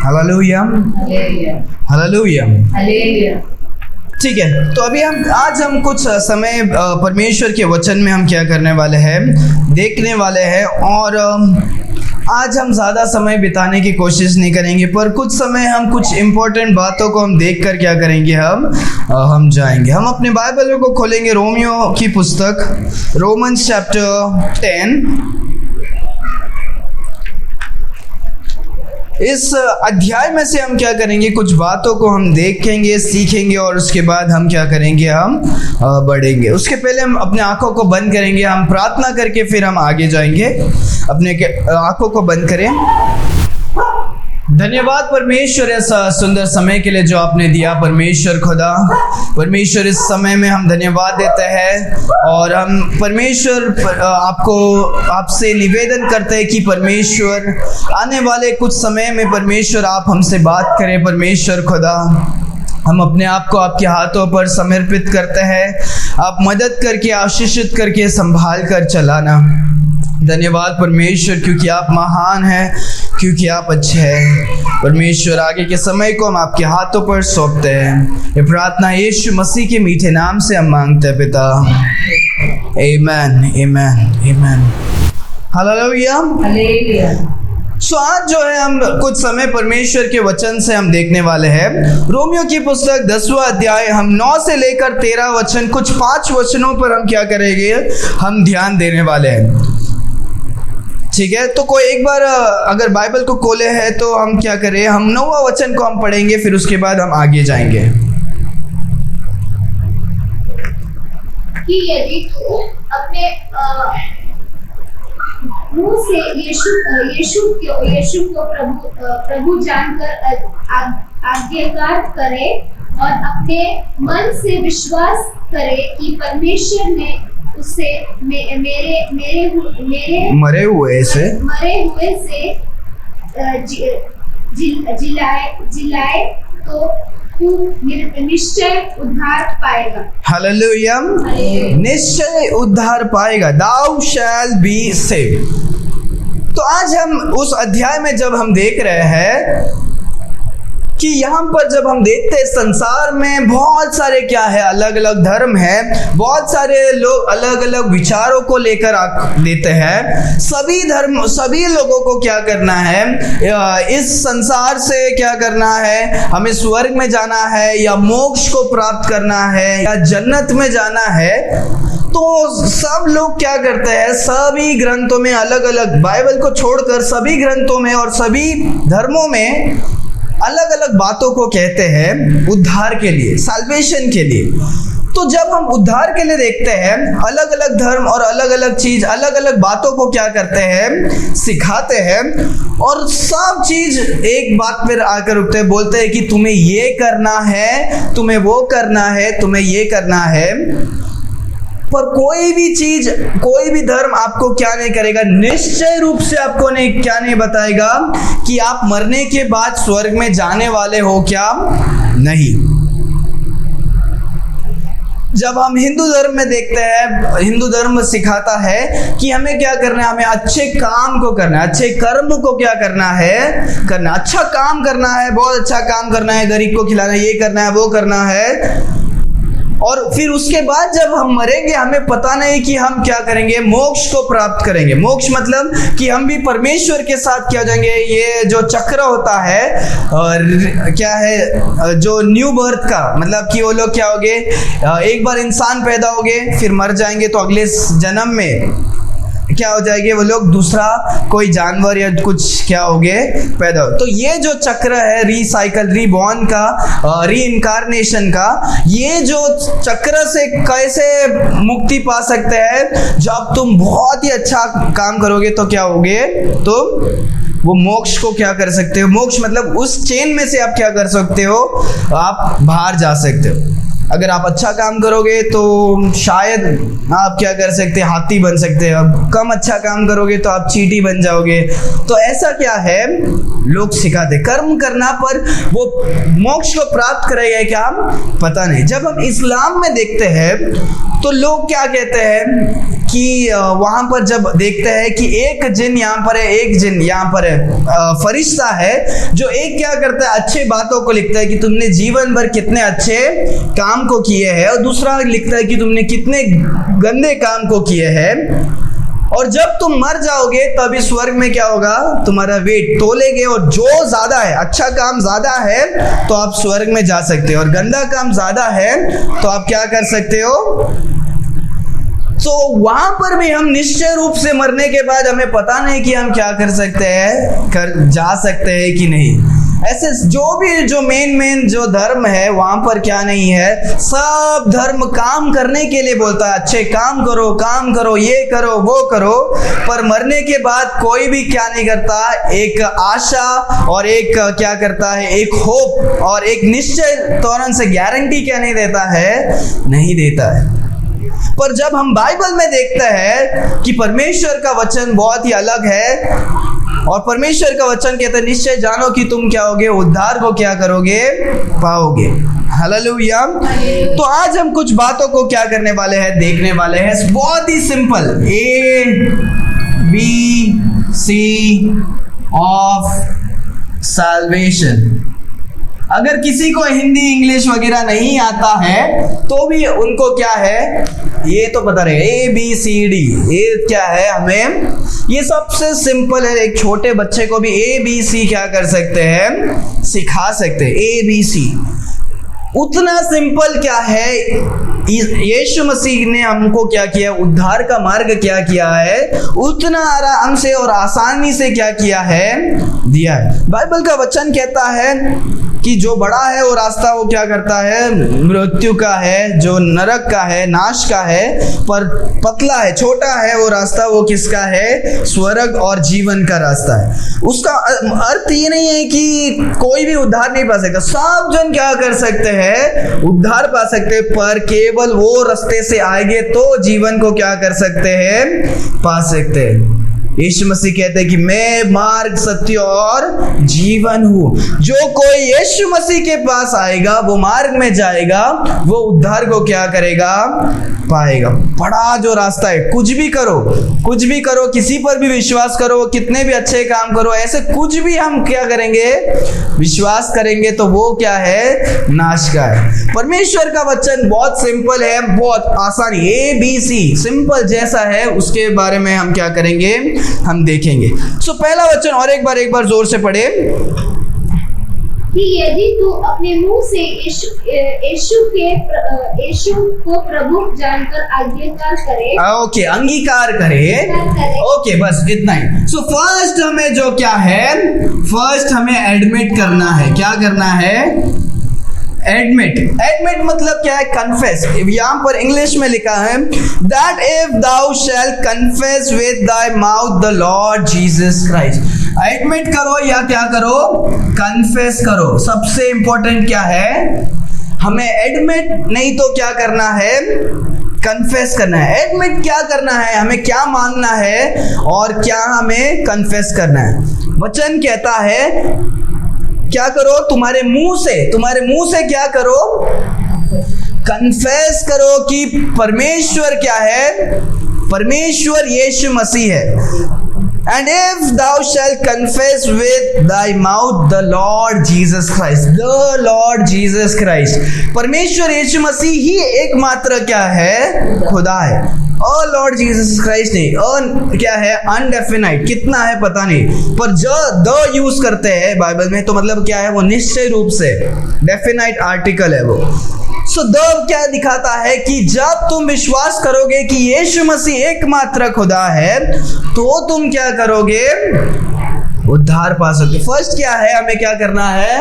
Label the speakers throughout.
Speaker 1: Hallelujah, hallelujah. ठीक है, तो अभी आज हम कुछ समय परमेश्वर के वचन में हम क्या करने वाले हैं, देखने वाले हैं। और आज हम ज़्यादा समय बिताने की कोशिश नहीं करेंगे, पर कुछ समय हम कुछ इम्पोर्टेंट बातों को हम देख कर क्या करेंगे, हम जाएंगे। हम अपने बाइबल को खोलेंगे, रोमियो की पुस्तक, रोमन्स चैप्टर 10। इस अध्याय में से हम क्या करेंगे, कुछ बातों को हम देखेंगे, सीखेंगे, और उसके बाद हम क्या करेंगे, हम बढ़ेंगे। उसके पहले हम अपने आंखों को बंद करेंगे, हम प्रार्थना करके फिर हम आगे जाएंगे। अपने आंखों को बंद करें। धन्यवाद परमेश्वर ऐसा सुंदर समय के लिए जो आपने दिया। परमेश्वर खुदा, परमेश्वर इस समय में हम धन्यवाद देते हैं, और हम परमेश्वर आपसे निवेदन करते हैं कि परमेश्वर आने वाले कुछ समय में परमेश्वर आप हमसे बात करें। परमेश्वर खुदा, हम अपने आप को आपके हाथों पर समर्पित करते हैं। आप मदद करके, आशीषित करके, संभाल कर चलाना। धन्यवाद परमेश्वर, क्योंकि आप महान हैं, क्योंकि आप अच्छे हैं। परमेश्वर, आगे के समय को हम आपके हाथों पर सौंपते हैं। ये प्रार्थना यीशु मसीह के मीठे नाम से हम मांगते हैं पिता। आमीन, आमीन, आमीन। हालेलुया। सो आज जो है हम कुछ समय परमेश्वर के वचन से हम देखने वाले हैं। रोमियो की पुस्तक 10वां अध्याय, हम 9 से लेकर 13 वचन, कुछ 5 वचनों पर हम क्या करेंगे, हम ध्यान देने वाले हैं। ठीक है, तो कोई एक बार अगर बाइबल को खोले है तो हम क्या करें, हम 9वां वचन को हम पढ़ेंगे, फिर उसके बाद हम आगे जाएंगे।
Speaker 2: कि यदि तू अपने मुंह से यीशु को प्रभु जानकर आज्ञाकार करे और अपने मन से विश्वास करे कि परमेश्वर ने उसे
Speaker 1: मरे हुए से
Speaker 2: जिलाए तो तू निश्चय उद्धार पाएगा।
Speaker 1: हालेलुया, निश्चय उद्धार पाएगा। Thou shall be saved। तो आज हम उस अध्याय में जब हम देख रहे हैं कि यहाँ पर जब हम देखते हैं संसार में बहुत सारे क्या है, अलग अलग धर्म है, बहुत सारे लोग अलग अलग विचारों को लेकर देते हैं। सभी धर्म, सभी लोगों को क्या करना है, इस संसार से क्या करना है, हमें स्वर्ग में जाना है, या मोक्ष को प्राप्त करना है, या जन्नत में जाना है। तो सब लोग क्या करते हैं, सभी ग्रंथों में अलग अलग, बाइबल को छोड़कर सभी ग्रंथों में और सभी धर्मों में अलग अलग बातों को कहते हैं उद्धार के लिए, साल्वेशन के लिए। तो जब हम उद्धार के लिए देखते हैं, अलग अलग धर्म और अलग अलग चीज, अलग अलग बातों को क्या करते हैं, सिखाते हैं, और सब चीज एक बात पर आकर रुकते हैं, बोलते हैं कि तुम्हें ये करना है, तुम्हें वो करना है, तुम्हें ये करना है। पर कोई भी चीज, कोई भी धर्म आपको क्या नहीं करेगा, निश्चय रूप से आपको क्या नहीं बताएगा कि आप मरने के बाद स्वर्ग में जाने वाले हो, क्या नहीं। जब हम हिंदू धर्म में देखते हैं, हिंदू धर्म सिखाता है कि हमें क्या करना है, हमें अच्छे काम को करना है, अच्छे कर्म को क्या करना है, अच्छा काम करना है, बहुत अच्छा काम करना है, गरीब को खिलाना है, ये करना है, वो करना है। और फिर उसके बाद जब हम मरेंगे, हमें पता नहीं कि हम क्या करेंगे, मोक्ष को प्राप्त करेंगे। मोक्ष मतलब कि हम भी परमेश्वर के साथ क्या हो जाएंगे। ये जो चक्र होता है, और क्या है, जो न्यू बर्थ का मतलब कि वो लोग क्या होंगे, एक बार इंसान पैदा होंगे, फिर मर जाएंगे, तो अगले जन्म में क्या हो जाएंगे वो लोग, दूसरा कोई जानवर या कुछ क्या होंगे, पैदा हो। तो ये जो चक्र है रीसाइकल, रीबॉर्न का, रीइंकारनेशन का, ये जो चक्र से कैसे मुक्ति पा सकते हैं, जब तुम बहुत ही अच्छा काम करोगे तो क्या होगे, तो वो मोक्ष को क्या कर सकते हो। मोक्ष मतलब उस चेन में से आप क्या कर सकते हो, आप बाहर जा सकते हो। अगर आप अच्छा काम करोगे तो शायद आप क्या कर सकते हैं, हाथी बन सकते हैं। अब कम अच्छा काम करोगे तो आप चींटी बन जाओगे। तो ऐसा क्या है, लोग सिखाते कर्म करना पर वो मोक्ष को प्राप्त करेगा क्या पता नहीं। जब हम इस्लाम में देखते हैं तो लोग क्या कहते हैं कि वहां पर जब देखते हैं कि एक जिन यहाँ पर है, एक जिन यहाँ पर है, फरिश्ता है जो एक क्या करता है, अच्छे बातों को लिखता है कि तुमने जीवन भर कितने अच्छे काम को किए हैं, और दूसरा लिखता है कि तुमने कितने गंदे काम को किए हैं। और जब तुम मर जाओगे तभी स्वर्ग में क्या होगा, तुम्हारा वेट तोलेंगे, और जो ज्यादा है, अच्छा काम ज्यादा है तो आप स्वर्ग में जा सकते हो, और गंदा काम ज्यादा है तो आप क्या कर सकते हो। तो वहां पर भी हम निश्चय रूप से मरने के बाद हमें पता नहीं कि हम क्या कर सकते हैं, जा सकते हैं कि नहीं। ऐसे जो मेन जो धर्म है वहां पर क्या नहीं है, सब धर्म काम करने के लिए बोलता है, अच्छे काम करो, ये करो वो करो, पर मरने के बाद कोई भी क्या नहीं करता, एक आशा और एक क्या करता है, एक होप और एक निश्चय तौर से गारंटी क्या नहीं देता है, नहीं देता है। पर जब हम बाइबल में देखते हैं कि परमेश्वर का वचन बहुत ही अलग है, और परमेश्वर का वचन कहता है निश्चय जानो कि तुम क्या होगे, उद्धार को क्या करोगे, पाओगे। हालेलुया। तो आज हम कुछ बातों को क्या करने वाले हैं, देखने वाले हैं। बहुत ही सिंपल, ABC ऑफ सैल्वेशन। अगर किसी को हिंदी इंग्लिश वगैरह नहीं आता है तो भी उनको क्या है, ये तो पता रहे, ABCD, ये क्या है, हमें ये सबसे सिंपल है। एक छोटे बच्चे को भी ABC क्या कर सकते हैं, सिखा सकते हैं। ABC उतना सिंपल क्या है, यीशु मसीह ने हमको क्या किया, उद्धार का मार्ग क्या किया है, उतना आराम से और आसानी से क्या किया है, दिया है। बाइबल का वचन कहता है कि जो बड़ा है वो रास्ता वो क्या करता है, मृत्यु का है, जो नरक का है, नाश का है, पर पतला है, छोटा है वो रास्ता, वो किसका है, स्वर्ग और जीवन का रास्ता है। उसका अर्थ ये नहीं है कि कोई भी उद्धार नहीं पा सकता, सब जन क्या कर सकते हैं, उद्धार पा सकते हैं, पर केवल वो रास्ते से आएंगे तो जीवन को क्या कर सकते हैं, पा सकते हैं। यीशु मसीह कहते हैं कि मैं मार्ग, सत्य और जीवन हूं। जो कोई यीशु मसीह के पास आएगा, वो मार्ग में जाएगा, वो उद्धार को क्या करेगा, पाएगा। बड़ा जो रास्ता है, कुछ भी करो, किसी पर भी विश्वास करो, कितने भी अच्छे काम करो, ऐसे कुछ भी हम क्या करेंगे, विश्वास करेंगे तो वो क्या है, नाश का है। परमेश्वर का वचन बहुत सिंपल है, बहुत आसानी, ABC सिंपल जैसा है, उसके बारे में हम क्या करेंगे, हम देखेंगे। सो पहला वचन और एक बार जोर से पढ़े
Speaker 2: कि यदि तू अपने मुंह से यीशु को प्रभु जानकर अंगीकार करे,
Speaker 1: ओके, अंगीकार करे, ओके, बस इतना ही। सो फर्स्ट हमें जो क्या है, फर्स्ट हमें एडमिट करना है। क्या करना है, एडमिट मतलब क्या है, कन्फेस। यहाँ पर इंग्लिश में लिखा है that if thou shall confess with thy mouth the Lord Jesus Christ। Admit करो या क्या करो, कन्फेस करो। सबसे इंपॉर्टेंट क्या है, हमें एडमिट नहीं तो क्या करना है, कन्फेस करना है। एडमिट क्या करना है, हमें क्या मानना है और क्या हमें कन्फेस करना है। वचन कहता है क्या करो, तुम्हारे मुंह से क्या करो, कन्फेस करो कि परमेश्वर क्या है, परमेश्वर यीशु मसीह है। And if thou shalt confess with thy mouth the Lord Jesus Christ, परमेश्वर यीशु मसीह ही एकमात्र क्या है, खुदा है। और लॉर्ड जीसस क्राइस्ट नहीं, और क्या है, अनडेफिनाइट, कितना है पता नहीं, पर जो द यूज करते हैं बाइबल में तो मतलब क्या है, वो निश्चय रूप से डेफिनाइट आर्टिकल है वो। सो द क्या दिखाता है कि जब तुम विश्वास करोगे कि यीशु मसीह एकमात्र खुदा है तो तुम क्या करोगे, उद्धार पा सकते। फर्स्ट क्या है, हमें क्या करना है,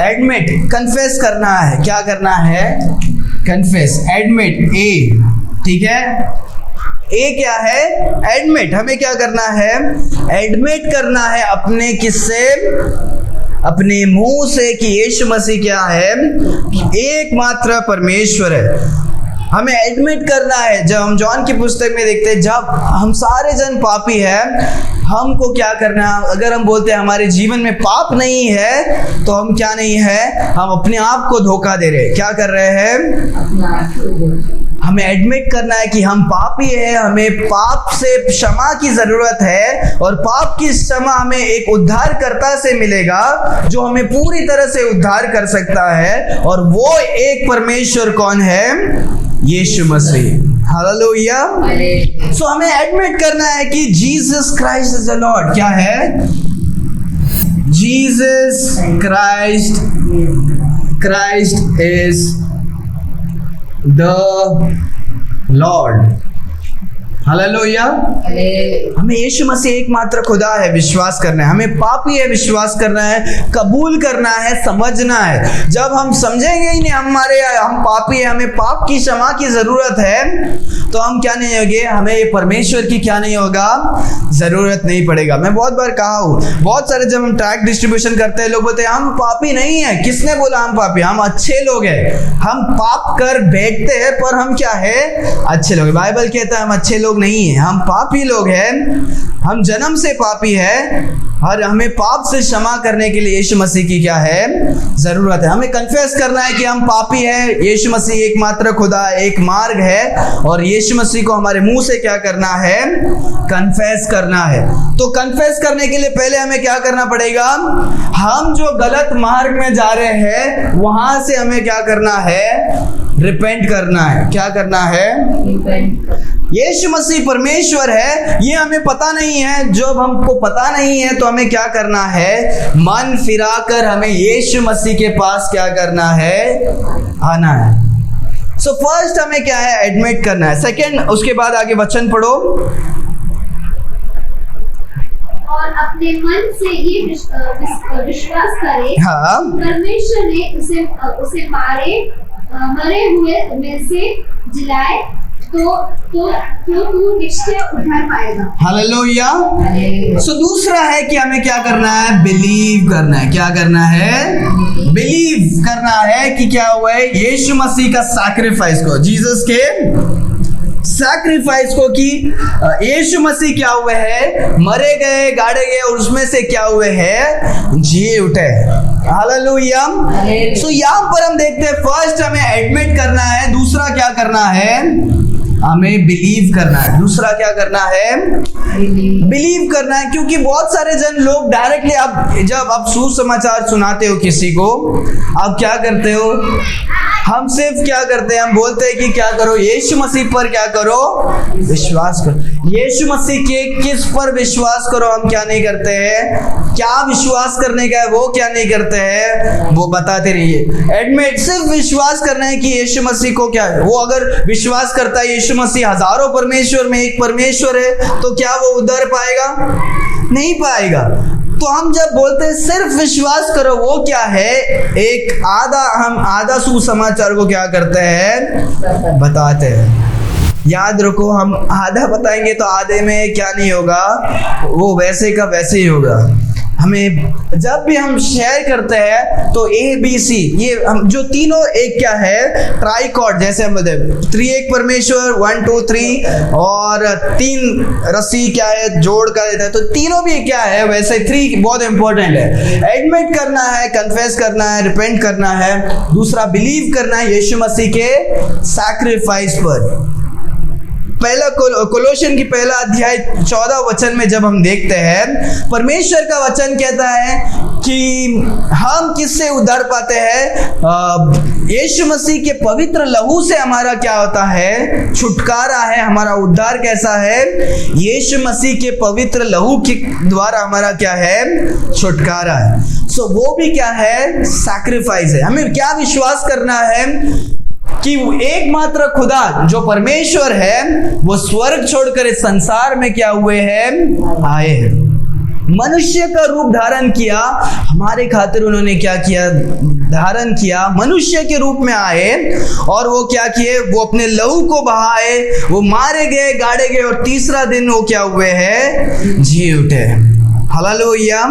Speaker 1: एडमिट, कन्फेस करना है। क्या करना है, कन्फेस, एडमिट, ठीक है। ए क्या है, एडमिट, हमें क्या करना है, एडमिट करना है अपने किससे, अपने मुंह से कि यीशु मसीह क्या है, एकमात्र परमेश्वर है। हमें एडमिट करना है। जब हम जॉन की पुस्तक में देखते हैं, जब हम सारे जन पापी हैं, हमको क्या करना है? अगर हम बोलते हैं हमारे जीवन में पाप नहीं है, तो हम क्या नहीं है, हम अपने आप को धोखा दे रहे हैं। क्या कर रहे हैं? हमें एडमिट करना है कि हम पापी हैं, हमें पाप से क्षमा की जरूरत है, और पाप की क्षमा हमें एक उद्धारकर्ता से मिलेगा जो हमें पूरी तरह से उद्धार कर सकता है, और वो एक परमेश्वर कौन है? यीशु मसीह। हालेलुया। सो हमें एडमिट करना है कि Jesus Christ is the Lord. क्या है? Jesus Christ is the Lord. Hallelujah. हमें यीशु मसीह एकमात्र खुदा है विश्वास करना है, हमें पापी है विश्वास करना है, कबूल करना है, समझना है। जब हम समझेंगे ही नहीं हम पापी है, हमें पाप की क्षमा की जरूरत है, तो हम क्या नहीं होंगे, हमें परमेश्वर की क्या नहीं होगा, जरूरत नहीं पड़ेगा। मैं बहुत बार कहा हूँ, बहुत सारे जब हम ट्रैक डिस्ट्रीब्यूशन करते हैं, लोग बोलते हैं हम पापी नहीं है। किसने बोला हम पापी? हम अच्छे लोग हैं। हम पाप कर बैठते हैं पर हम क्या है? अच्छे लोग। बाइबल कहता है हम अच्छे लोग नहीं है, हम पापी लोग हैं, हम जन्म से पापी है, और हमें पाप से क्षमा करने के लिए यीशु मसीह की क्या है? जरूरत है। हमें कन्फेस करना है कि हम पापी हैं, यीशु मसीह एकमात्र खुदा, एक मार्ग है, और यीशु मसीह को हमारे मुंह से क्या करना है? कन्फेस करना है। तो कन्फेस करने के लिए पहले हमें क्या करना पड़ेगा? हम जो गलत मार्ग में जा रहे हैं वहां से हमें क्या करना है? रिपेंट करना है। क्या करना है? यीशु मसीह परमेश्वर है, ये हमें पता नहीं है। जब हमको पता नहीं है तो हमें क्या करना है? मन फिराकर हमें यीशु मसीह के पास क्या करना है? आना है। सो फर्स्ट हमें क्या है? एडमिट करना है। सेकंड, उसके बाद आगे वचन पढ़ो।
Speaker 2: और अपने मन से ये विश्वास करे,
Speaker 1: हाँ,
Speaker 2: परमेश्वर ने उसे मरे हुए में से जिलाए, तो तू निश्चय उद्धार पाएगा।
Speaker 1: हालेलुया। सो दूसरा है कि हमें क्या करना है? बिलीव करना है। क्या करना है? बिलीव करना है कि क्या हुआ है? यीशु मसीह का सैक्रिफाइस को, जीसस के सैक्रिफाइस को, कि यीशु मसीह क्या हुए हैं? मरे गए, गाड़े गए, और उसमें से क्या हुए हैं? जी उठे। हालेलुया। सो यहाँ पर हम देखते हैं फर्स्ट हमें एडमिट करना है, दूसरा क्या करना है? हमें बिलीव करना है। दूसरा क्या करना है? बिलीव करना है। क्योंकि बहुत सारे जन लोग डायरेक्टली, आप जब आप सुसमाचार सुनाते हो किसी को, आप क्या करते हो? हम सिर्फ क्या करते हैं? हम बोलते हैं कि क्या करो? यीशु मसीह पर क्या करो? विश्वास करो। यीशु मसीह के किस पर विश्वास करो? हम क्या नहीं करते हैं? क्या विश्वास करने का है वो क्या नहीं करते हैं? वो बताते रहिए। एडमिट, सिर्फ विश्वास करना है कि यीशु मसीह को क्या है। वो अगर विश्वास करता है यीशु मसीह हजारों परमेश्वर में एक परमेश्वर है, तो क्या वो उद्धार पाएगा? नहीं पाएगा। तो हम जब बोलते हैं सिर्फ विश्वास करो, वो क्या है? एक हम आधा सुसमाचार को क्या करते हैं? बताते हैं। याद रखो, हम आधा बताएंगे तो आधे में क्या नहीं होगा? वो वैसे का वैसे ही होगा। हमें जब भी हम शेयर करते हैं तो ABC, ये हम जो तीनों एक क्या है? ट्राइकॉर्ड, जैसे हम बोलते हैं 3 एक परमेश्वर, 1 2 3, और 3 रस्सी क्या है? जोड़ का देता है। तो तीनों भी क्या है? वैसे 3 बहुत इंपॉर्टेंट है। एडमिट करना है, कन्फेस करना है, रिपेंट करना है। दूसरा बिलीव करना है यीशु मसीह के सैक्रिफाइस पर। पहला कोलोशियन की पहला अध्याय 14 वचन में जब हम देखते हैं, परमेश्वर का वचन कहता है कि हम किससे उद्धार पाते हैं? यीशु मसीह के पवित्र लहू से हमारा क्या होता है? छुटकारा है। हमारा उद्धार कैसा है? यीशु मसीह के पवित्र लहू के द्वारा हमारा क्या है? छुटकारा है। सो वो भी क्या है? सैक्रिफाइस है। हमें क्या विश्वास करना है? कि एकमात्र खुदा जो परमेश्वर है, वो स्वर्ग छोड़कर इस संसार में क्या हुए हैं? आए हैं। मनुष्य का रूप धारण किया, हमारे खातिर उन्होंने क्या किया? धारण किया, मनुष्य के रूप में आए, और वो क्या किए? वो अपने लहू को बहाए, वो मारे गए, गाड़े गए, और तीसरा दिन वो क्या हुए हैं? जी उठे। हालेलुया।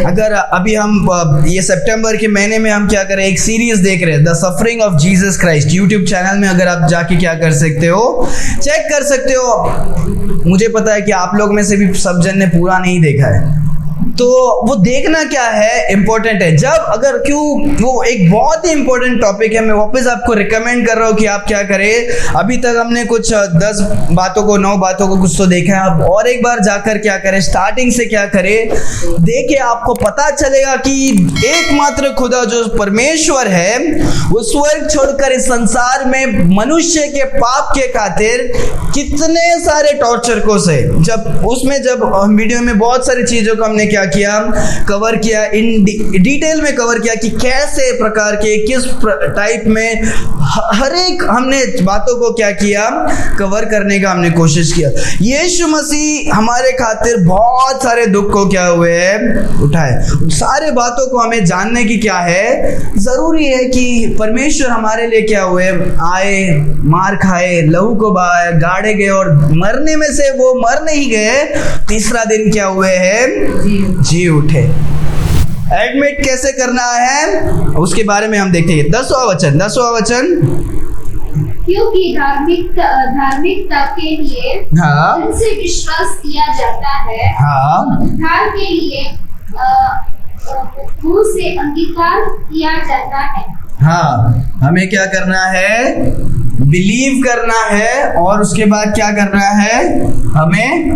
Speaker 1: अगर अभी हम ये सितंबर के महीने में हम क्या करें, एक सीरीज देख रहे हैं, the suffering of Jesus Christ. YouTube channel में अगर आप जाके क्या कर सकते हो, चेक कर सकते हो। मुझे पता है कि आप लोग में से भी सब जन ने पूरा नहीं देखा है, तो वो देखना क्या है इम्पोर्टेंट है। जब अगर क्यों, वो एक बहुत ही इम्पोर्टेंट टॉपिक है। मैं वापस आपको रिकमेंड कर रहा हूँ कि आप क्या करें। अभी तक हमने कुछ 10 बातों को, 9 बातों को कुछ तो देखा है, अब और एक बार जाकर क्या करें, स्टार्टिंग से क्या करें, देखे आपको पता चलेगा कि एकमात्र खुदा जो परमेश्वर है, वो स्वर्ग छोड़कर इस संसार में मनुष्य के पाप के खातिर कितने सारे टॉर्चर को से, जब उसमें जब वीडियो में बहुत सारी चीजों को हमने क्या किया, कवर किया, इन डिटेल में कवर किया कि कैसे प्रकार के, किस टाइप में, हर एक हमने बातों को क्या किया, कवर करने का हमने कोशिश किया। यीशु मसीह हमारे खातिर बहुत सारे दुख को क्या हुए हैं, उठाए। सारे बातों को हमें जानने की क्या है, जरूरी है कि परमेश्वर हमारे लिए क्या हुए, आए, मार खाए, लहू को बहाए, गाड़े गए और मरने में से वो मर नहीं गए, तीसरा दिन क्या हुए हैं, जी उठे। एडमिट कैसे करना है उसके बारे में हम देखते हैं। 10वां वचन,
Speaker 2: क्योंकि धार्मिकता के लिए
Speaker 1: हाँ,
Speaker 2: से विश्वास किया जाता है,
Speaker 1: हाँ,
Speaker 2: उद्धार के लिए मुंह से अंगीकार किया जाता है।
Speaker 1: हाँ, हमें क्या करना है, बिलीव करना है, और उसके बाद क्या करना है, हमें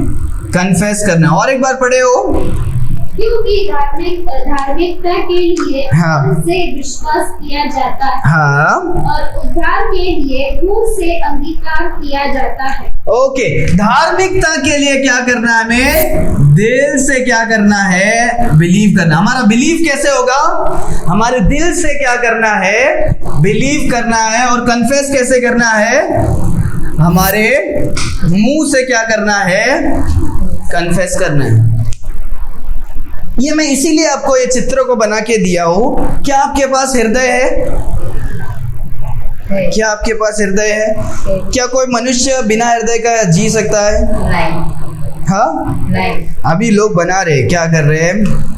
Speaker 1: कन्फेस करना है। और एक बार पढ़े हो,
Speaker 2: क्योंकि धार्मिकता के लिए
Speaker 1: हाँ,
Speaker 2: से विश्वास किया जाता है,
Speaker 1: हाँ,
Speaker 2: और उद्धार के लिए मुंह से अंगीकार किया जाता है।
Speaker 1: ओके, धार्मिकता के लिए क्या करना है, हमें दिल से क्या करना है, बिलीव करना। हमारा बिलीव कैसे होगा, हमारे दिल से क्या करना है, बिलीव करना है। और कन्फेस कैसे करना है, हमारे मुंह से क्या करना है, कन्फेस करना है। ये मैं इसीलिए आपको ये चित्र को बना के दिया हूं। क्या आपके पास हृदय है? क्या आपके पास हृदय है? क्या कोई मनुष्य बिना हृदय का जी सकता है?
Speaker 2: नहीं।
Speaker 1: हाँ,
Speaker 2: नहीं।
Speaker 1: अभी लोग बना रहे, क्या कर रहे हैं,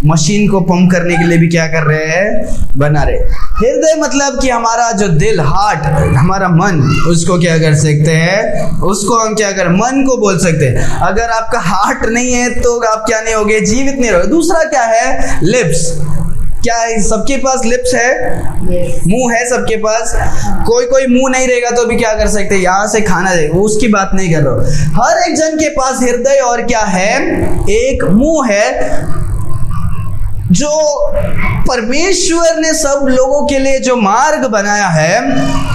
Speaker 1: मशीन को पंप करने के लिए भी क्या कर रहे हैं, बना रहे। हृदय मतलब कि हमारा जो दिल, हार्ट, हमारा मन, उसको क्या कर सकते हैं, उसको हम क्या कर, मन को बोल सकते हैं। अगर आपका हार्ट नहीं है तो आप क्या नहीं होगे, जीवित नहीं रहोगे। दूसरा क्या है, लिप्स। क्या है, सबके पास लिप्स है, मुंह है सबके पास। कोई मुंह नहीं रहेगा तो भी क्या कर सकते, यहाँ से खाना देगा, उसकी बात नहीं कर रहा। हर एक जन के पास हृदय और क्या है, एक मुंह है। जो परमेश्वर ने सब लोगों के लिए जो मार्ग बनाया है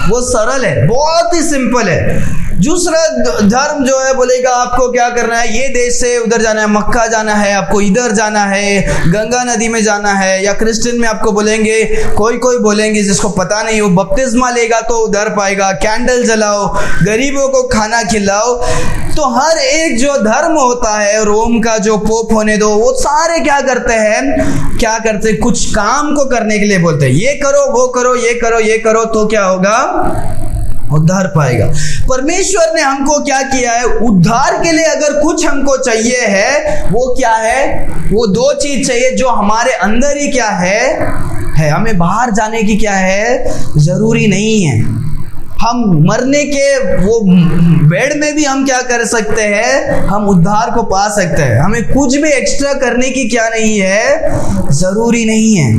Speaker 1: वो सरल है, बहुत ही सिंपल है। दूसरा धर्म जो है बोलेगा आपको क्या करना है, ये देश से उधर जाना है, मक्का जाना है, आपको इधर जाना है, गंगा नदी में जाना है। या क्रिश्चियन में आपको बोलेंगे, कोई बोलेंगे जिसको पता नहीं हो, बपतिस्मा लेगा तो उधर पाएगा, कैंडल जलाओ, गरीबों को खाना खिलाओ। तो हर एक जो धर्म होता है, रोम का जो पोप होने दो, वो सारे क्या करते हैं, क्या करते हैं, कुछ काम को करने के लिए बोलते हैं, ये करो, वो करो, ये करो, ये करो, तो क्या होगा, उद्धार पाएगा। परमेश्वर ने हमको क्या किया है, उद्धार के लिए अगर कुछ हमको चाहिए है, वो क्या है, वो 2 चीज चाहिए जो हमारे अंदर ही क्या है। हमें बाहर जाने की क्या है, जरूरी नहीं है। हम मरने के वो बेड में भी हम क्या कर सकते हैं, हम उद्धार को पा सकते हैं। हमें कुछ भी एक्स्ट्रा करने की क्या नहीं है, जरूरी नहीं है।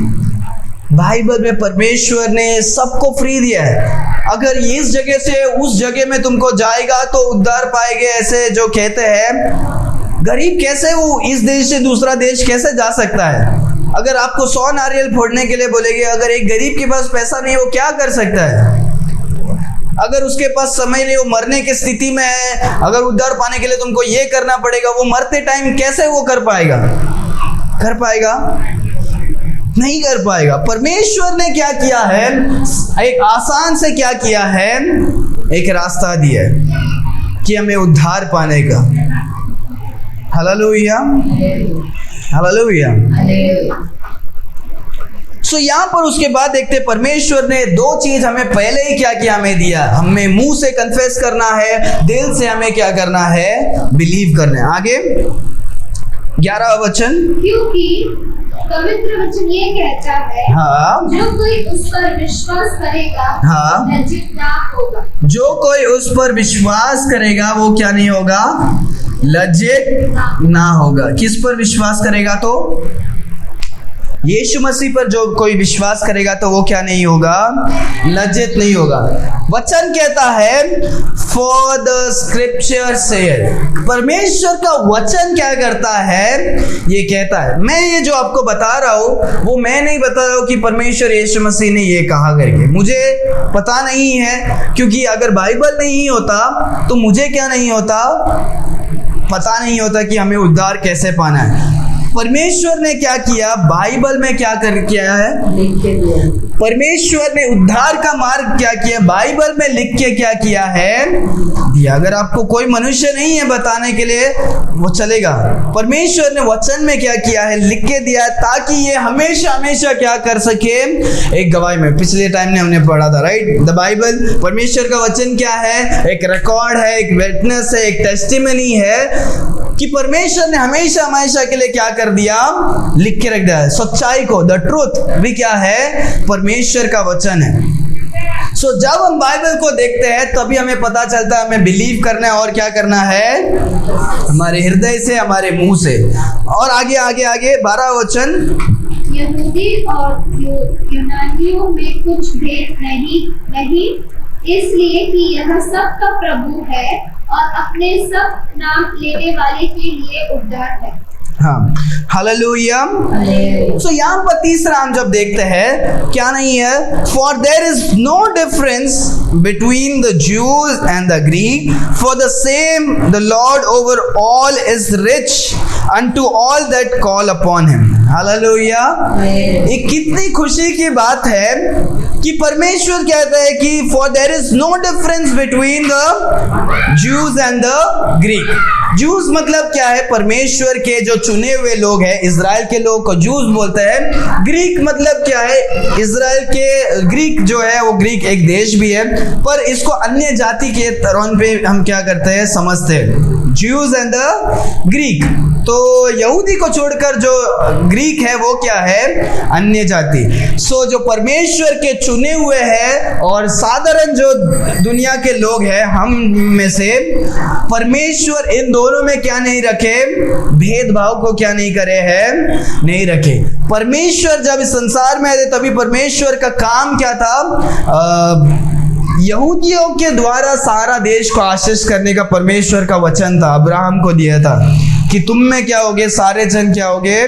Speaker 1: बाइबल में परमेश्वर ने सबको फ्री दिया है। अगर इस जगह से उस जगह में तुमको जाएगा तो उद्धार पाएंगे, ऐसे जो कहते हैं। गरीब कैसे वो इस देश से दूसरा देश कैसे जा सकता है? अगर आपको 100 नारियल फोड़ने के लिए बोलेंगे, अगर एक गरीब के पास पैसा नहीं, वो क्या कर सकता है? अगर उसके पास समय नहीं, वो मरने की स्थिति में है, अगर उद्धार पाने के लिए तुमको ये करना पड़ेगा, वो मरते टाइम कैसे वो कर पाएगा? कर पाएगा? नहीं कर पाएगा। परमेश्वर ने क्या किया है, एक आसान से क्या किया है, एक रास्ता दिया है कि हमें उद्धार पाने का। Hallelujah, hallelujah. सो यहाँ पर उसके बाद देखते, परमेश्वर ने 2 चीज हमें पहले ही क्या किया, हमें दिया। हमें मुंह से कन्फेस करना है, दिल से हमें क्या करना है, बिलीव करना है। आगे 11वां वचन।
Speaker 2: क्योंकि पवित्र वचन ये कहता है,
Speaker 1: हाँ,
Speaker 2: जो कोई उस पर विश्वास करेगा
Speaker 1: हाँ,
Speaker 2: लज्जित ना होगा।
Speaker 1: जो कोई उस पर विश्वास करेगा वो क्या नहीं होगा? लज्जित ना होगा। किस पर विश्वास करेगा? तो यीशु मसीह पर जो कोई विश्वास करेगा तो वो क्या नहीं होगा? लज्जित नहीं होगा। वचन कहता है फॉर द स्क्रिप्चर सेयर, परमेश्वर का वचन क्या करता है? ये कहता है, मैं ये जो आपको बता रहा हूँ वो मैं नहीं बता रहा हूँ कि परमेश्वर यीशु मसीह ने ये कहा करके, मुझे पता नहीं है, क्योंकि अगर बाइबल नहीं होता तो मुझे क्या नहीं होता? पता नहीं होता कि हमें उद्धार कैसे पाना है। परमेश्वर ने क्या किया? बाइबल में क्या कर किया है? लिख के दिया। परमेश्वर ने उद्धार का मार्ग क्या किया? बाइबल में लिख के क्या किया है? दिया। अगर आपको कोई मनुष्य नहीं है बताने के लिए वो चलेगा, परमेश्वर ने वचन में क्या किया है? लिख के दिया, ताकि ये हमेशा हमेशा क्या कर सके? एक गवाही में। पिछले टाइम ने हमने पढ़ा था, राइट? द बाइबल, परमेश्वर का वचन क्या है? एक रिकॉर्ड है, एक विटनेस है, एक टेस्टिमनी है कि परमेश्वर ने हमेशा हमेशा के लिए क्या कर दिया? लिख के रख दिया। सच्चाई को, द ट्रूथ भी क्या है? परमेश्वर का वचन है। सो जब हम बाइबल को देखते हैं तभी हमें पता चलता है हमें बिलीव करना है और क्या करना है? हमारे हृदय से, हमारे मुंह से। और आगे आगे आगे 12 वचन।
Speaker 2: यहूदी और यूनानियों में कुछ भेद नहीं, इसलिए कि यह सबका प्रभु है और अपने सब नाम लेने वाले के लिए उद्धार है।
Speaker 1: हाँ, हालेलुया। सो यहाँ पर तीसरा हम जब देखते हैं क्या नहीं है? For there is no difference between the Jews and the Greek, for the same the Lord over all is rich unto all that call upon him. Hallelujah. ये कितनी खुशी की बात है कि परमेश्वर कहता है कि for there is no difference between the Jews and the Greek। Jews मतलब क्या है? परमेश्वर के जो चुने हुए लोग हैं, इजराइल के लोग को जूस बोलते हैं। ग्रीक मतलब क्या है? इजराइल के, ग्रीक जो है वो ग्रीक एक देश भी है, पर इसको अन्य जाति के तौर पे हम क्या करते हैं? समझते हैं, Jews एंड द ग्रीक। तो यहूदी को छोड़कर जो ग्रीक है वो क्या है? अन्य जाति। सो जो परमेश्वर के चुने हुए हैं और साधारण जो दुनिया के लोग हैं हम में से, परमेश्वर इन दोनों में क्या नहीं रखे? भेदभाव को क्या नहीं करे हैं? नहीं रखे। परमेश्वर जब इस संसार में आए तभी परमेश्वर का काम क्या था? यहूदियों के द्वारा सारा देश को आशीष करने का परमेश्वर का वचन था, अब्राहम को दिया था कि तुम में क्या होगे? सारे जन क्या होगे?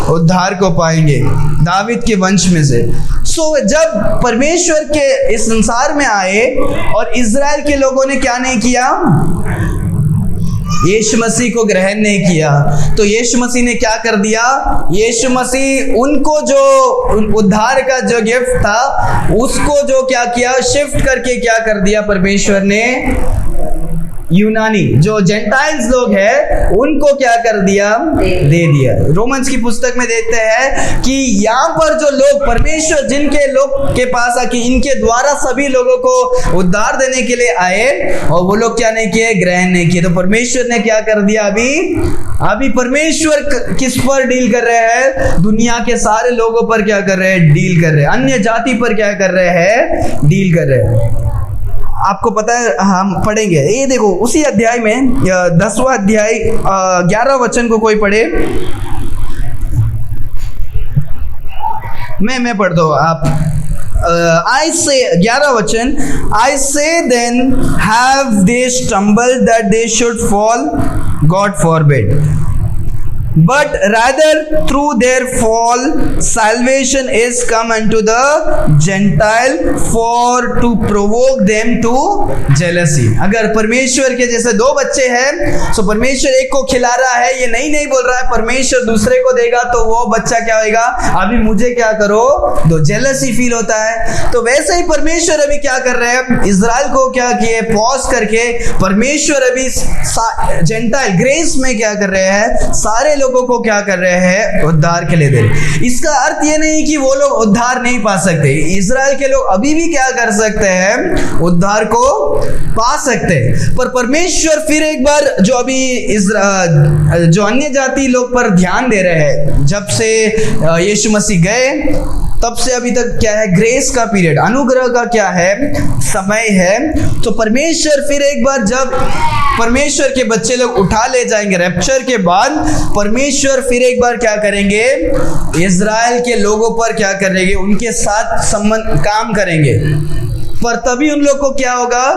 Speaker 1: उद्धार को पाएंगे दावीद के वंश में से। सो जब परमेश्वर के इस संसार में आए और इजराइल के लोगों ने क्या नहीं किया? यीशु मसीह को ग्रहण नहीं किया, तो यीशु मसीह ने क्या कर दिया? यीशु मसीह उनको जो उद्धार का जो गिफ्ट था उसको जो क्या किया? शिफ्ट करके क्या कर दिया परमेश्वर ने? यूनानी जो जेंटाइल्स लोग हैं उनको क्या कर दिया? दे दिया। रोमन्स की पुस्तक में देखते हैं कि यहाँ पर जो लोग, परमेश्वर जिनके लोग के पास आके इनके द्वारा सभी लोगों को उद्धार देने के लिए आए और वो लोग क्या नहीं किए? ग्रहण नहीं किए। तो परमेश्वर ने क्या कर दिया? अभी परमेश्वर किस पर डील कर रहे हैं? दुनिया के सारे लोगों पर क्या कर रहे हैं? डील कर रहे हैं। अन्य जाति पर क्या कर रहे हैं? डील कर रहे हैं। आपको पता है, हम पढ़ेंगे ये, देखो उसी अध्याय में 10वां अध्याय 11 वचन को कोई पढ़े? मैं पढ़ दो आप। I say 11 वचन, I say then have they stumbled that they should fall? God forbid. But rather through their fall salvation is come unto the Gentile for to provoke them to jealousy। अगर परमेश्वर के जैसे दो बच्चे हैं, तो परमेश्वर एक को खिला रहा है, ये नहीं बोल रहा है, परमेश्वर दूसरे को देगा तो वो बच्चा क्या होगा? अभी मुझे क्या करो दो, जेलसी फील होता है। तो वैसे ही परमेश्वर अभी क्या कर रहे हैं? इजराइल को क्या किए? पॉज करके परमेश्वर अभी जेंटाइल ग्रेस में क्या कर रहे हैं? सारे लोगों को क्या कर रहे हैं, उद्धार के लिए दे रहे। इसका अर्थ ये नहीं कि वो लोग उद्धार नहीं पा सकते। इजराइल के लोग अभी भी क्या कर सकते हैं, उद्धार को पा सकते हैं। पर परमेश्वर फिर एक बार जो अभी जो अन्य जाति लोग पर ध्यान दे रहे हैं, जब से यीशु मसीह गए तब से अभी तक क्या है, ग्रेस का पीरियड, अनुग्रह का क्या है, समय है। तो परमेश्वर फिर एक बार जब परमेश्वर के बच्चे लोग उठा ले जाएंगे रैप्चर के बाद, परमेश्वर फिर एक बार क्या करेंगे, इजराइल के लोगों पर क्या करेंगे, उनके साथ संबंध काम करेंगे। पर तभी उन लोग को क्या होगा,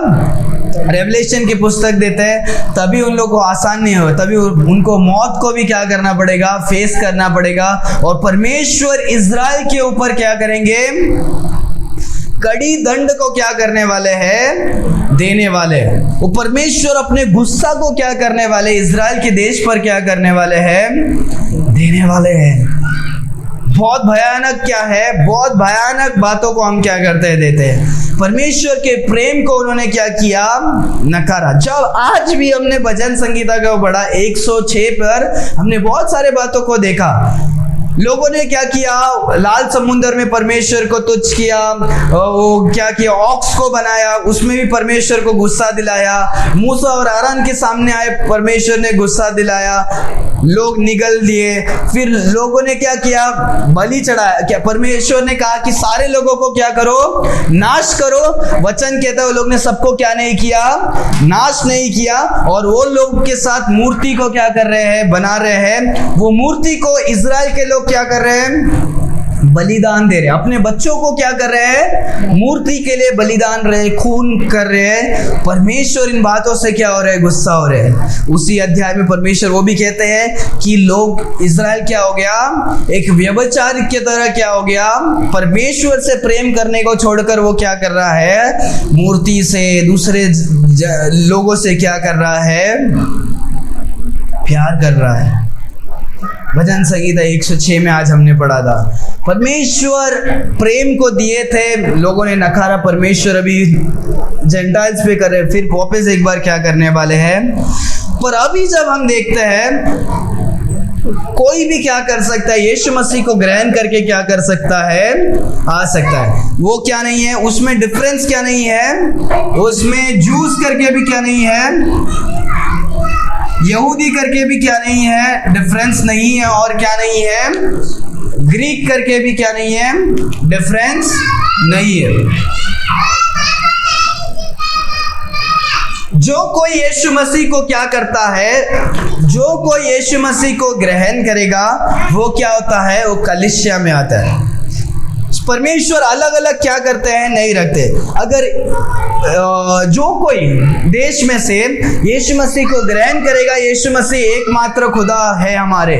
Speaker 1: रेवलेशन की पुस्तक देते हैं, तभी उन लोग को आसान नहीं होगा, तभी उनको मौत को भी क्या करना पड़ेगा, फेस करना पड़ेगा। और परमेश्वर इजराइल के ऊपर क्या करेंगे, कड़ी दंड को क्या करने वाले हैं, देने वाले हैं। वो परमेश्वर अपने गुस्सा को क्या करने वाले, इजराइल के देश पर क्या करने वाले हैं, देने वाले हैं। बहुत भयानक क्या है, बहुत भयानक बातों को हम क्या करते हैं, देते हैं। परमेश्वर के प्रेम को उन्होंने क्या किया, नकारा। जब आज भी हमने भजन संगीता का पढ़ा 106 पर हमने बहुत सारे बातों को देखा। लोगों ने क्या किया, लाल समुद्र में परमेश्वर को तुच्छ किया, वो क्या किया, ऑक्स को बनाया, उसमें भी परमेश्वर को गुस्सा दिलाया। मूसा और आरोन के सामने आए, परमेश्वर ने गुस्सा दिलाया, लोग निगल दिए। फिर लोगों ने क्या किया, बलि चढ़ाया। क्या परमेश्वर ने कहा कि सारे लोगों को क्या करो, नाश करो। वचन कहता है वो लोग ने सबको क्या नहीं किया, नाश नहीं किया। और वो लोग के साथ मूर्ति को क्या कर रहे हैं, बना रहे हैं। वो मूर्ति को इजराइल के लोग क्या कर रहे हैं, बलिदान दे रहे हैं। अपने बच्चों को क्या कर रहे हैं, मूर्ति के लिए बलिदान रहे, खून कर रहे हैं। परमेश्वर इन बातों से क्या हो रहे हैं, गुस्सा हो रहे हैं। उसी अध्याय में परमेश्वर वो भी कहते हैं कि लोग, इजराइल क्या हो गया, एक व्यभिचारी की तरह क्या हो गया, परमेश्वर से प्रेम करने को छोड़कर वो क्या कर रहा है, मूर्ति से, दूसरे लोगों से क्या कर रहा है, प्यार कर रहा है। भजन संगीता 106 में आज हमने पढ़ा था, परमेश्वर प्रेम को दिए थे, लोगों ने नकारा। परमेश्वर अभी जेंटाइल्स पे कर रहे, फिर वापस एक बार क्या करने वाले हैं। पर अभी जब हम देखते हैं, कोई भी क्या कर सकता है, यीशु मसीह को ग्रहण करके क्या कर सकता है, आ सकता है। वो क्या नहीं है, उसमें डिफरेंस क्या नहीं है, उसमें जूस करके भी क्या नहीं है, यहूदी करके भी क्या नहीं है, डिफरेंस नहीं है। और क्या नहीं है, ग्रीक करके भी क्या नहीं है, डिफरेंस नहीं है। जो कोई यीशु मसीह को क्या करता है, जो कोई यीशु मसीह को ग्रहण करेगा, वो क्या होता है, वो कलीसिया में आता है। परमेश्वर अलग अलग क्या करते हैं, नहीं रखते। अगर जो कोई देश में से यीशु मसीह को ग्रहण करेगा, यीशु मसीह एकमात्र खुदा है हमारे,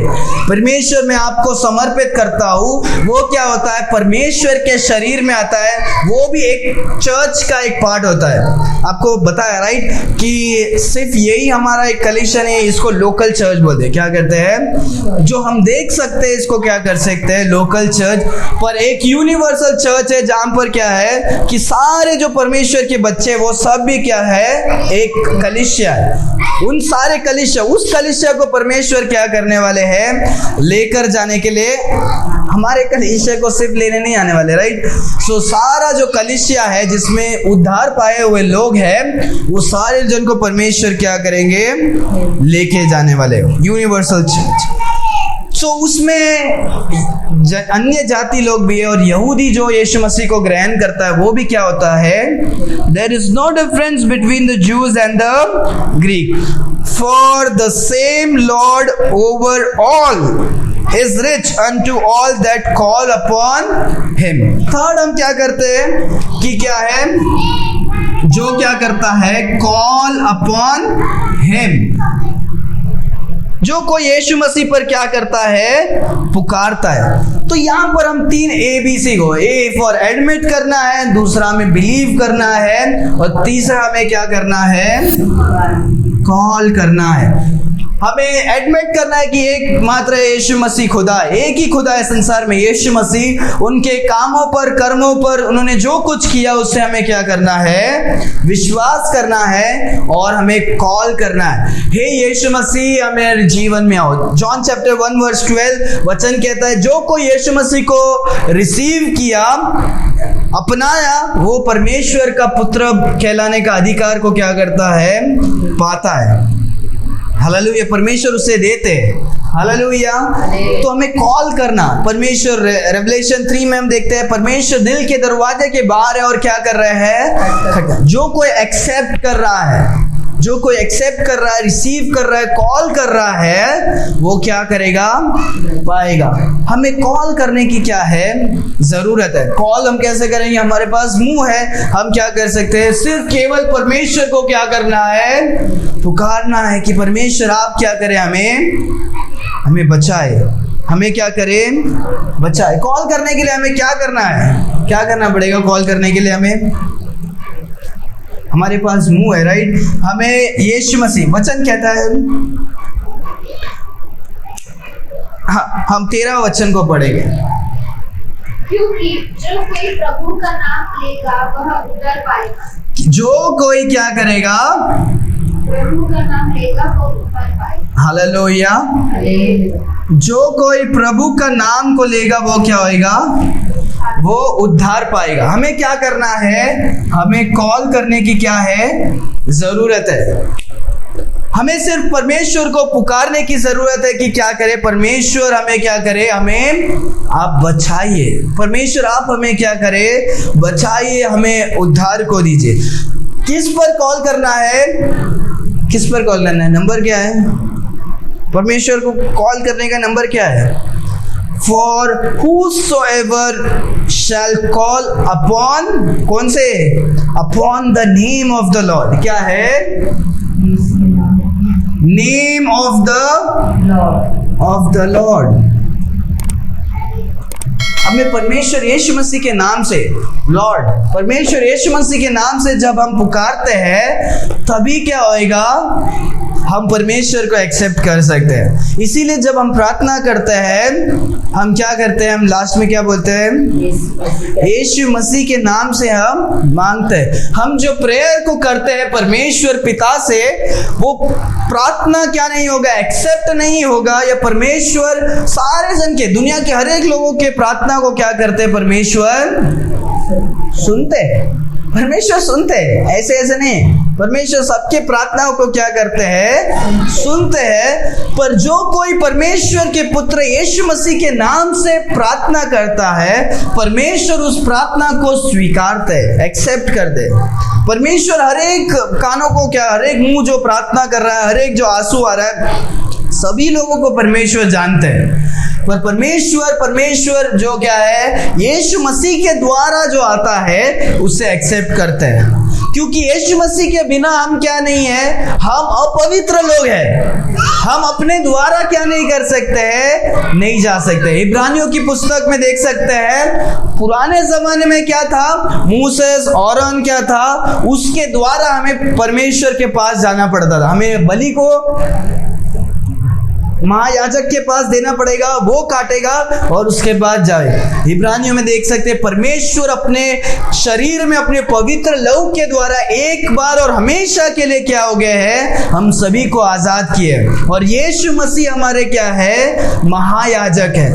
Speaker 1: परमेश्वर मैं आपको समर्पित करता हूँ, वो क्या होता है, परमेश्वर के शरीर में आता है। वो भी एक चर्च का एक पार्ट होता है। आपको बताया राइट कि सिर्फ यही हमारा एक कलीसिया है, इसको लोकल चर्च बोलते हैं। क्या कहते हैं, जो हम देख सकते हैं इसको क्या कर सकते हैं, लोकल चर्च। पर एक यूनिवर्सल चर्च है जहां पर क्या है कि सारे जो परमेश्वर के बच्चे, वो सब भी क्या है, एक कलीसिया है। उन सारे कलीसिया, उस कलीसिया को परमेश्वर क्या करने वाले हैं, लेकर जाने के लिए। हमारे कलीसिया को सिर्फ लेने नहीं आने वाले, राइट। सो सारा जो कलीसिया है जिसमें उद्धार पाए हुए लोग हैं, वो सारे जन को परमेश्वर क्या करेंगे, लेके जाने वाले, यूनिवर्सल चर्च। सो उसमें अन्य जाति लोग भी है, और यहूदी जो यीशु मसीह को ग्रहण करता है, वो भी क्या होता है, there is no difference between the Jews and the Greek, for the same Lord over all is rich unto all that call upon him। Third हम क्या करते हैं कि क्या है, जो क्या करता है, call upon him, जो कोई यीशु मसीह पर क्या करता है, पुकारता है। तो यहाँ पर हम 3 ABC को, ए फॉर एडमिट करना है, दूसरा हमें बिलीव करना है, और तीसरा हमें क्या करना है, कॉल करना है। हमें एडमिट करना है कि एकमात्र यीशु मसीह खुदा है, एक ही खुदा है संसार में, यीशु मसीह। उनके कामों पर, कर्मों पर, उन्होंने जो कुछ किया उससे हमें क्या करना है? विश्वास करना है और हमें कॉल करना है, हे यीशु मसीह हमें जीवन में आओ। जॉन चैप्टर 1 वर्स 12 वचन कहता है, जो कोई यीशु मसीह को रिसीव किया, अपनाया, वो परमेश्वर का पुत्र कहलाने का अधिकार को क्या करता है? पाता है। हालेलुया, परमेश्वर उसे देते हैं। हालेलुया। तो हमें कॉल करना, परमेश्वर, रेवलेशन 3 में हम देखते हैं परमेश्वर दिल के दरवाजे के बाहर है और क्या कर रहे हैं? जो कोई एक्सेप्ट कर रहा है, जो कोई एक्सेप्ट कर रहा है, रिसीव कर रहा है, कॉल कर रहा है, वो क्या करेगा? पाएगा। हमें कॉल करने की क्या है? जरूरत है। कॉल हम कैसे करेंगे? हमारे पास मुंह है, हम क्या कर सकते हैं? सिर्फ केवल परमेश्वर को क्या करना है? पुकारना है कि परमेश्वर आप क्या करें? हमें बचाए, हमें क्या करें? बचाए। कॉल करने के लिए हमें क्या करना है? क्या करना पड़ेगा कॉल करने के लिए? हमारे पास मुंह है, राइट? हमें यीशु मसीह, वचन कहता है, हाँ, हम 13 वचन को पढ़ेंगे।
Speaker 2: क्योंकि जो कोई प्रभु का नाम लेगा वह उद्धार पाएगा।
Speaker 1: जो कोई क्या करेगा?
Speaker 2: प्रभु का नाम लेगा वो उद्धार पाएगा।
Speaker 1: हालेलुया। जो कोई प्रभु का नाम को लेगा वो क्या होएगा? वो उद्धार पाएगा। हमें क्या करना है? हमें कॉल करने की क्या है? जरूरत है। हमें सिर्फ परमेश्वर को पुकारने की जरूरत है कि क्या करे? परमेश्वर हमें क्या करे? हमें आप बचाइए। परमेश्वर आप हमें क्या करे? बचाइए, हमें उद्धार को दीजिए। किस पर कॉल करना है? किस पर कॉल करना है? नंबर क्या है? परमेश्वर को कॉल करने का नंबर क्या है? For whosoever shall call upon, कौन से? Upon the name of the Lord। क्या है? Name of the Lord। हमें परमेश्वर यीशु मसीह के नाम से, लॉर्ड, परमेश्वर यीशु मसीह के नाम से जब हम पुकारते हैं, तभी क्या होएगा? हम परमेश्वर को एक्सेप्ट कर सकते हैं। इसीलिए जब हम प्रार्थना करते हैं, हम क्या करते हैं? हम लास्ट में क्या बोलते हैं? यीशु मसीह के नाम से हम मांगते हैं। हम जो प्रेयर को करते हैं परमेश्वर पिता से, वो प्रार्थना क्या नहीं होगा? एक्सेप्ट नहीं होगा। या परमेश्वर सारे जन के, दुनिया के हर एक लोगों के प्रार्थना को क्या करते हैं? परमेश्वर सुनते हैं। परमेश्वर सुनते हैं, ऐसे ऐसे नहीं। परमेश्वर सबके प्रार्थनाओं को क्या करते हैं? सुनते हैं। पर जो कोई परमेश्वर के पुत्र यीशु मसीह के नाम से प्रार्थना करता है, परमेश्वर उस प्रार्थना को स्वीकारते हैं, एक्सेप्ट करते हैं। परमेश्वर हर एक कानों को क्या, हर एक मुंह जो प्रार्थना कर रहा है, हर एक जो आंसू आ रहा है, सभी लोगों को परमेश्वर जानते हैं। पर परमेश्वर जो क्या है? यीशु मसीह के द्वारा जो आता है उसे एक्सेप्ट करते हैं। क्योंकि यीशु मसीह के बिना हम क्या नहीं है? हम अपवित्र लोग हैं। हम अपने द्वारा क्या नहीं कर सकते हैं? नहीं जा सकते। इब्रानियों की पुस्तक में देख सकते हैं, पुराने जमाने में क्या था? मूसेस, औरन क्या था? उसके द्वारा हमें परमेश्वर के पास जाना पड़ता था। हमें बलि को महायाजक के पास देना पड़ेगा, वो काटेगा और उसके बाद जाए। इब्रानियों में देख सकते हैं, परमेश्वर अपने शरीर में अपने पवित्र लहू के द्वारा एक बार और हमेशा के लिए क्या हो गए हैं? हम सभी को आजाद किए। और यीशु मसीह हमारे क्या है? महायाजक है।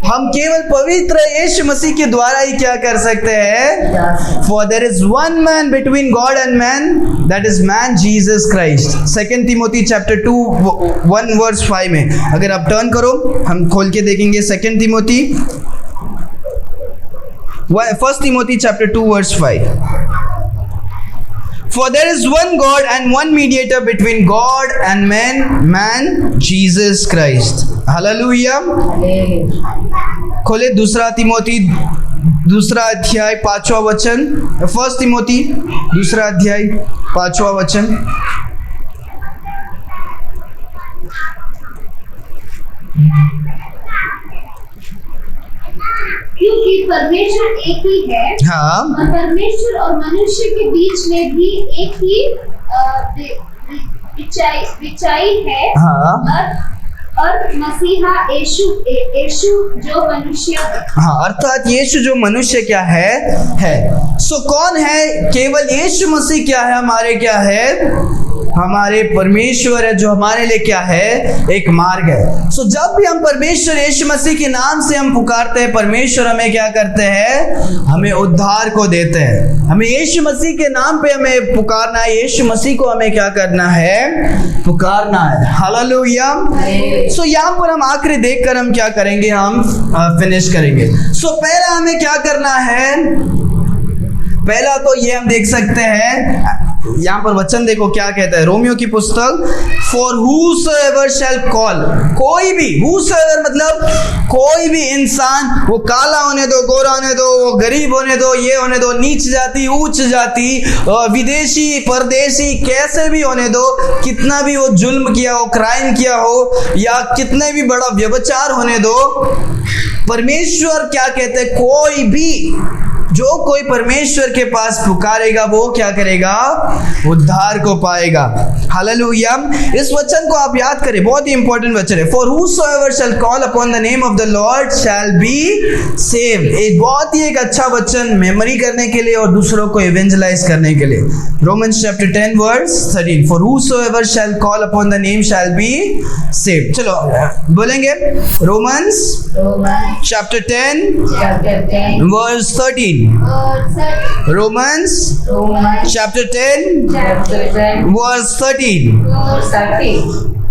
Speaker 1: हम केवल पवित्र यीशु मसीह के द्वारा ही क्या कर सकते हैं? For there is one man between God and man, that is man Jesus Christ। 2 Timothy chapter 2 1 verse 5 में अगर आप टर्न करो, हम खोल के देखेंगे 2 Timothy 1 Timothy chapter 2 verse 5। For there is one God and one mediator between God and man Jesus Christ। Hallelujah. खोले 2 तिमोथी 2 अध्याय 5वां वचन। 1 तिमोथी 2 अध्याय 5वां वचन।
Speaker 2: क्योंकि परमेश्वर एक ही है।
Speaker 1: हाँ।
Speaker 2: और परमेश्वर और मनुष्य के बीच में भी एक ही बिछाई है।
Speaker 1: हाँ
Speaker 2: और मसीहा यीशु जो मनुष्य,
Speaker 1: हाँ, अर्थात यीशु जो मनुष्य क्या है। सो कौन है? केवल यीशु मसीह क्या है? हमारे क्या है? हमारे परमेश्वर है, जो हमारे लिए क्या है? एक मार्ग है। सो जब भी हम परमेश्वर यीशु मसीह के नाम से हम पुकारते हैं, परमेश्वर हमें क्या करते हैं? हमें उद्धार को देते हैं। हमें यीशु मसीह के नाम पे हमें पुकारना है, यीशु मसीह को हमें क्या करना है? पुकारना है। हालेलुया। सो यहाँ पर हम आखिरी देखकर हम क्या करेंगे? हम फिनिश करेंगे। सो पहला हमें क्या करना है? पहला तो ये हम देख सकते हैं, यहाँ पर वचन देखो क्या कहता है, रोमियो की पुस्तक, फॉर whosoever shall call, कोई भी, whosoever मतलब कोई भी इंसान, वो काला होने दो, गोरा होने दो, वो गरीब होने दो, ये होने दो, नीच जाति, उच्च जाति, विदेशी, परदेशी, कैसे भी होने दो, कितना भी वो जुल्म किया हो, क्राइम किया हो, या कितने भी बड़ा व्यभिचार होने दो, परमेश्वर क्या कहते हैं? कोई भी, जो कोई परमेश्वर के पास पुकारेगा वो क्या करेगा? उद्धार को पाएगा। हालेलुया। इस वचन को आप याद करें, बहुत ही इंपॉर्टेंट वचन है। For whosoever shall call upon the name of the Lord shall be saved। एक बहुत ही एक अच्छा वचन मेमोरी करने के लिए और दूसरों को इवेंजलाइज करने के लिए। Romans chapter 10 verse 13, for whosoever shall call upon the name shall be saved। चलो बोलेंगे, Romans chapter 10 verse 13। Romans chapter 10 verse 13.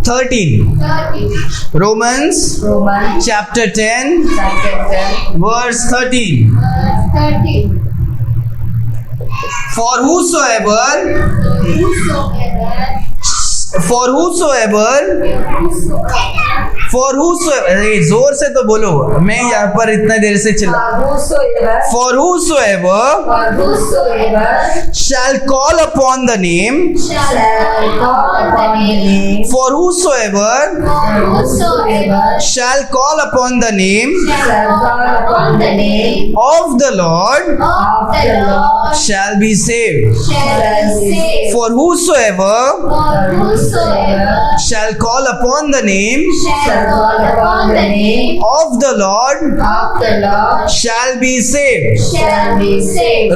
Speaker 1: 13. Romans chapter 10 verse 13. For whosoever जोर से तो बोलो, मैं यहाँ पर इतना देर से चिल्ला। For whosoever shall call upon the name, for whosoever shall call upon the name of the Lord shall be saved. For whosoever shall call upon the name of the Lord shall be saved.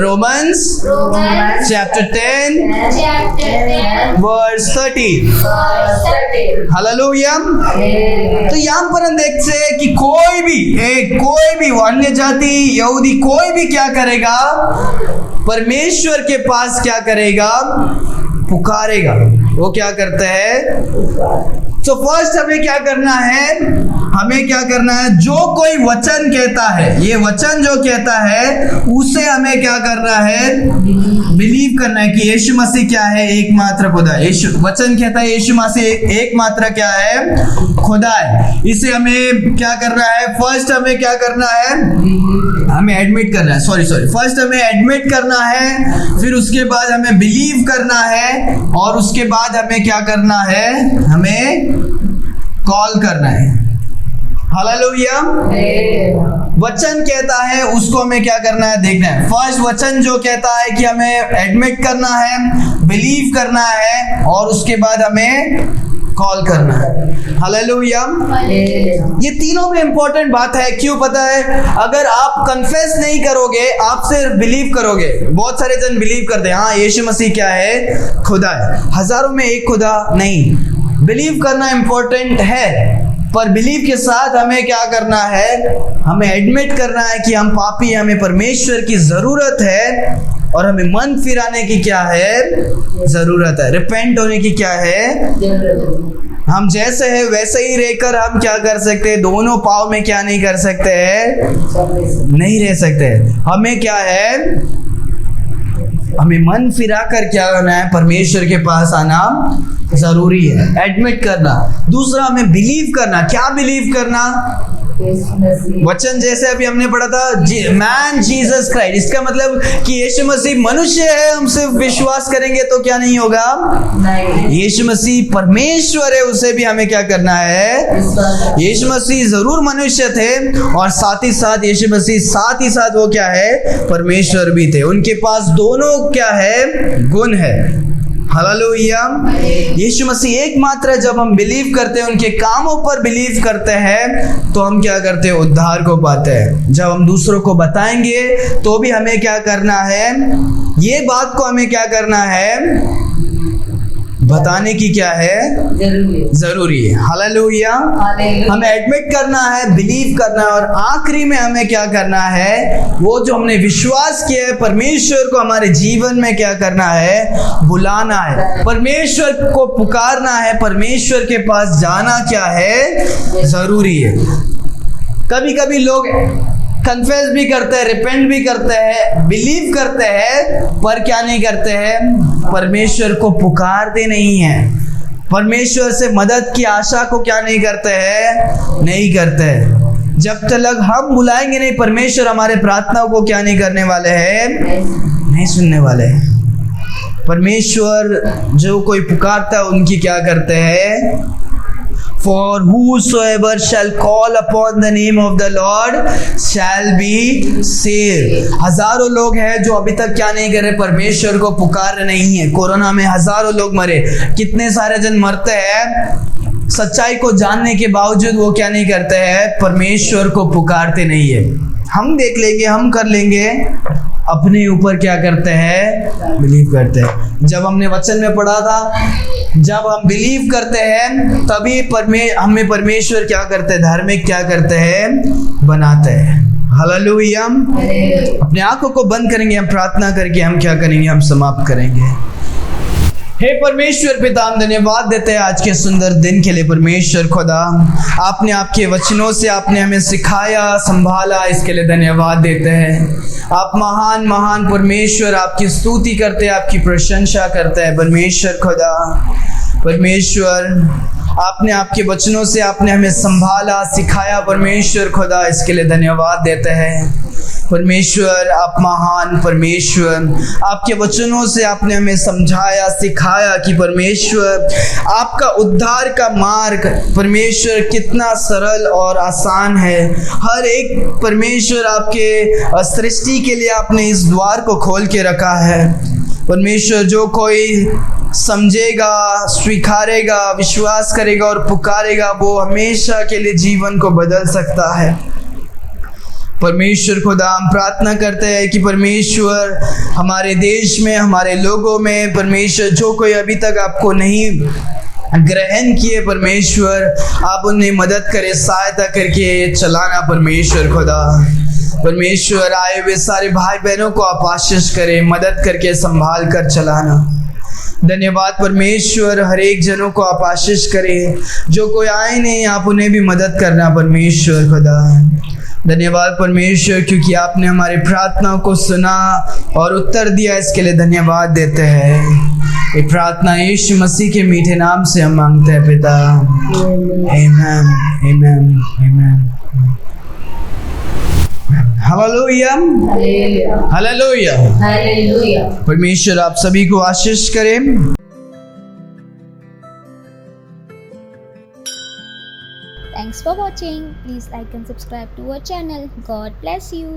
Speaker 1: Romans chapter 10 verse 13. Hallelujah. तो यहाँ पर हम देखते हैं कि कोई भी अन्य जाति, यहूदी, कोई भी क्या करेगा? परमेश्वर के पास क्या करेगा? पुकारेगा। वो क्या करता है? तो फर्स्ट हमें क्या करना है? हमें क्या करना है? जो कोई वचन कहता है, ये वचन जो कहता है, उसे हमें क्या करना है? बिलीव करना है कि यीशु मसीह क्या है? एकमात्र खुदा। यीशु वचन कहता है यीशु मसीह एकमात्र क्या है? खुदा है। इसे हमें क्या करना है? फर्स्ट हमें क्या करना है? हमें एडमिट करना है। फर्स्ट हमें एडमिट करना है, फिर उसके बाद हमें बिलीव करना है, और उसके बाद हमें क्या करना है? हमें कॉल करना है। हालेलुया। वचन कहता है उसको हमें क्या करना है? देखना है। फर्स्ट वचन जो कहता है कि हमें एडमिट करना है, बिलीव करना है, और उसके बाद हमें कॉल करना है। हालेलुया। ये तीनों में इंपॉर्टेंट बात है। क्यों पता है? अगर आप कन्फेस नहीं करोगे, आप सिर्फ बिलीव करोगे। बहुत सारे जन बिलीव करते हैं, हाँ यीशु मसीह क्या है? खुदा है। हजारों में एक खुदा नहीं। बिलीव करना इंपॉर्टेंट है, पर बिलीव के साथ हमें क्या करना है? हमें एडमिट करना है कि हम पापी हैं, हमें परमेश्वर की जरूरत है, और हमें मन फिराने की क्या है? जरूरत है। रिपेंट होने की क्या है? हम जैसे हैं वैसे ही रहकर हम क्या कर सकते हैं? दोनों पाव में क्या नहीं कर सकते हैं? नहीं रह सकते। हमें क्या है? हमें मन फिरा कर क्या करना है? परमेश्वर के पास आना जरूरी है। एडमिट करना। दूसरा हमें बिलीव करना। क्या बिलीव करना? वचन जैसे अभी हमने पढ़ा था, मैन जीसस क्राइस्ट, इसका मतलब कि यीशु मसीह मनुष्य है, हम सिर्फ विश्वास करेंगे तो क्या नहीं होगा? यीशु मसीह परमेश्वर है, उसे भी हमें क्या करना है? यीशु मसीह जरूर मनुष्य थे, और साथ ही साथ यीशु मसीह साथ ही साथ वो क्या है? परमेश्वर भी थे। उनके पास दोनों क्या है? गुण है। हालेलुया। यीशु मसीह एकमात्र है। जब हम बिलीव करते हैं, उनके कामों पर बिलीव करते हैं, तो हम क्या करते हैं? उद्धार को पाते हैं। जब हम दूसरों को बताएंगे तो भी हमें क्या करना है? ये बात को हमें क्या करना है? बताने की क्या है? जरूरी है। हालेलुया। हमें एडमिट करना है, बिलीव करना है, और आखिरी में हमें क्या करना है? वो जो हमने विश्वास किया है परमेश्वर को हमारे जीवन में क्या करना है? बुलाना है, परमेश्वर को पुकारना है, परमेश्वर के पास जाना क्या है? जरूरी है। कभी कभी लोग कन्फेस भी करते हैं, रिपेंट भी करते हैं, बिलीव करते हैं, पर क्या नहीं करते हैं? परमेश्वर को पुकारते नहीं हैं। परमेश्वर से मदद की आशा को क्या नहीं करते हैं? नहीं करते हैं। जब तक हम बुलाएंगे नहीं, परमेश्वर हमारे प्रार्थनाओं को क्या नहीं करने वाले हैं? नहीं सुनने वाले हैं। परमेश्वर जो कोई पुकारता है उनकी क्या करते हैं? For whosoever shall call upon the name of the Lord shall be saved। हजारों लोग हैं जो अभी तक क्या नहीं कर रहे? परमेश्वर को पुकार नहीं है। कोरोना में हजारों लोग मरे, कितने सारे जन मरते हैं, सच्चाई को जानने के बावजूद वो क्या नहीं करते हैं? परमेश्वर को पुकारते नहीं है। हम देख लेंगे, हम कर लेंगे, अपने ऊपर क्या करते हैं? बिलीव करते हैं। जब हमने वचन में पढ़ा था, जब हम बिलीव करते हैं तभी हमें परमेश्वर क्या करते हैं? धार्मिक क्या करते हैं? बनाते हैं। हालेलुया। अपने आंखों को बंद करेंगे, हम प्रार्थना करके हम क्या करेंगे? हम समाप्त करेंगे। हे परमेश्वर पिता, हम धन्यवाद देते हैं आज के सुंदर दिन के लिए। परमेश्वर खुदा, आपने आपके वचनों से आपने हमें सिखाया, संभाला, इसके लिए धन्यवाद देते हैं। आप महान महान परमेश्वर, आपकी स्तुति करते हैं, आपकी प्रशंसा करते हैं। परमेश्वर खुदा, परमेश्वर आपने आपके वचनों से आपने हमें संभाला, सिखाया। परमेश्वर खुदा, इसके लिए धन्यवाद देते हैं। परमेश्वर आप महान परमेश्वर, आपके वचनों से आपने हमें समझाया, सिखाया कि परमेश्वर आपका उद्धार का मार्ग परमेश्वर कितना सरल और आसान है। हर एक परमेश्वर आपके सृष्टि के लिए आपने इस द्वार को खोल के रखा है। परमेश्वर जो कोई समझेगा, स्वीकारेगा, विश्वास करेगा और पुकारेगा, वो हमेशा के लिए जीवन को बदल सकता है। परमेश्वर खुदा, हम प्रार्थना करते हैं कि परमेश्वर हमारे देश में, हमारे लोगों में, परमेश्वर जो कोई अभी तक आपको नहीं ग्रहण किए, परमेश्वर आप उन्हें मदद करें, सहायता करके चलाना। परमेश्वर खुदा, परमेश्वर आए हुए सारे भाई बहनों को आप आशीष करें, मदद करके संभाल कर चलाना। धन्यवाद परमेश्वर, हर एक जनों को आप आशीष करें। जो कोई आए नहीं, आप उन्हें भी मदद करना। परमेश्वर खुदा, धन्यवाद परमेश्वर, क्योंकि आपने हमारी प्रार्थनाओं को सुना और उत्तर दिया, इसके लिए धन्यवाद देते हैं। ये प्रार्थना यीशु मसीह के मीठे नाम से हम मांगते हैं पिता। आमीन, आमीन, आमीन। Hallelujah, hallelujah, hallelujah. परमेश्वर आप सभी को आशीष करें।
Speaker 3: Thanks for watching. Please like and subscribe to our channel. God bless you.